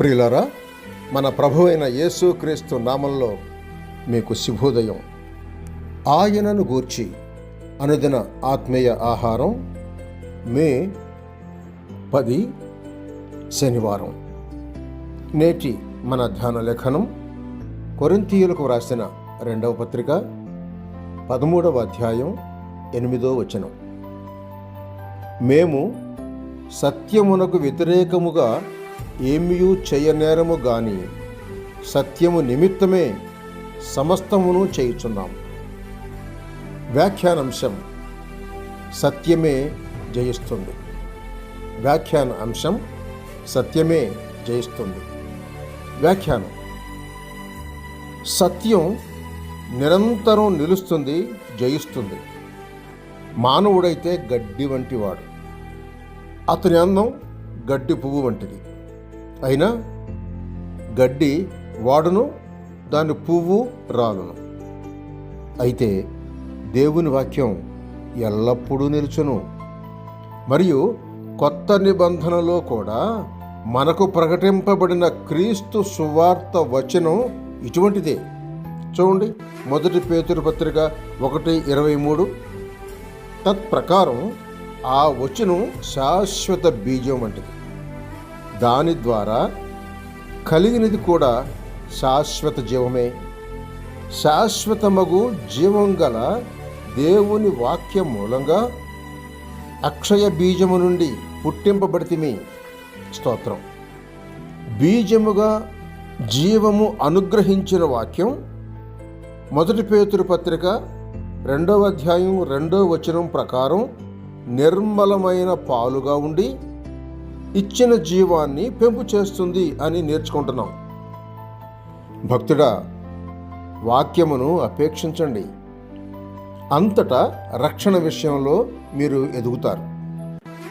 ప్రియులారా, మన ప్రభు అయిన యేసుక్రీస్తు నామంలో మీకు శుభోదయం. ఆయనను గూర్చి అనుదిన ఆత్మీయ ఆహారం, మే 10 శనివారం. నేటి మన ధ్యాన లేఖనం కొరింథీయులకు వ్రాసిన 2వ పత్రిక 13వ అధ్యాయం 8వ వచనం. మేము సత్యమునకు వ్యతిరేకముగా ఏమియూ చేయనేరము గాని సత్యము నిమిత్తమే సమస్తమును చేయుచున్నాము. వ్యాఖ్యానాంశం: సత్యమే జయిస్తుంది. వ్యాఖ్యాన అంశం: సత్యమే జయిస్తుంది. వ్యాఖ్యానం: సత్యం నిరంతరం నిలుస్తుంది, జయిస్తుంది. మానవుడైతే గడ్డి వంటివాడు. అతని అందం గడ్డి పువ్వు వంటిది. అయినా గడ్డి వాడును, దాని పువ్వు రాలును. అయితే దేవుని వాక్యం ఎల్లప్పుడూ నిలుచును. మరియు కొత్త నిబంధనలో కూడా మనకు ప్రకటింపబడిన క్రీస్తు సువార్త వచనం ఇటువంటిదే. చూడండి, 1 పేతురు పత్రిక 1:23. తత్ప్రకారం ఆ వచనం శాశ్వత బీజం వంటిది. దాని ద్వారా కలిగినది కూడా శాశ్వత జీవమే. శాశ్వతమగు జీవం గల దేవుని వాక్యం మూలంగా అక్షయ బీజము నుండి పుట్టింపబడితిమి. స్తోత్రం. బీజముగా జీవము అనుగ్రహించిన వాక్యం 1 పేతురు పత్రిక 2వ అధ్యాయం 2వ వచనం ప్రకారం నిర్మలమైన పాలుగా ఉండి ఇచ్చిన జీవాన్ని పెంపు చేస్తుంది అని నేర్చుకుంటున్నాం. భక్తుడా, వాక్యమును అపేక్షించండి. అంతటా రక్షణ విషయంలో మీరు ఎదుగుతారు.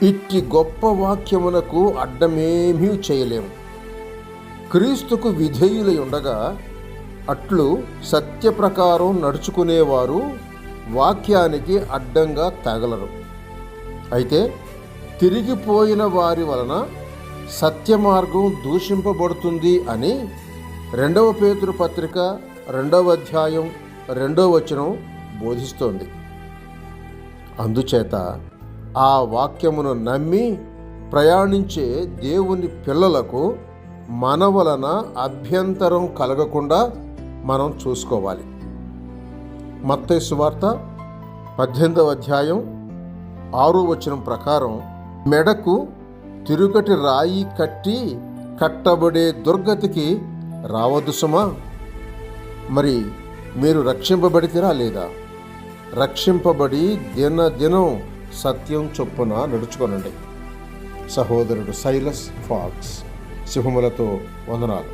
ఇట్టి గొప్ప వాక్యమునకు అడ్డమేమీ చేయలేము. క్రీస్తుకు విధేయులై ఉండగా అట్లు సత్య ప్రకారం నడుచుకునేవారు వాక్యానికి అడ్డంగా తగలరు. అయితే తిరిగిపోయిన వారి వలన సత్య మార్గం దూషింపబడుతుంది అని 2వ పేతురు పత్రిక 2వ అధ్యాయం 2వ వచనం బోధిస్తోంది. అందుచేత ఆ వాక్యమును నమ్మి ప్రయాణించే దేవుని పిల్లలకు మన వలన అభ్యంతరం కలగకుండా మనం చూసుకోవాలి. మత్తయి సువార్త 18వ అధ్యాయం 6వ వచనం ప్రకారం మెడకు తిరుగటి రాయి కట్టి కట్టబడే దుర్గతికి రావద్దు సుమా. మరి మీరు రక్షింపబడితేరా లేదా? రక్షింపబడి దినదినం సత్యం చొప్పున నడుచుకొనండి. సహోదరుడు సైలస్ ఫాక్స్. శుభములతో వందనాలు.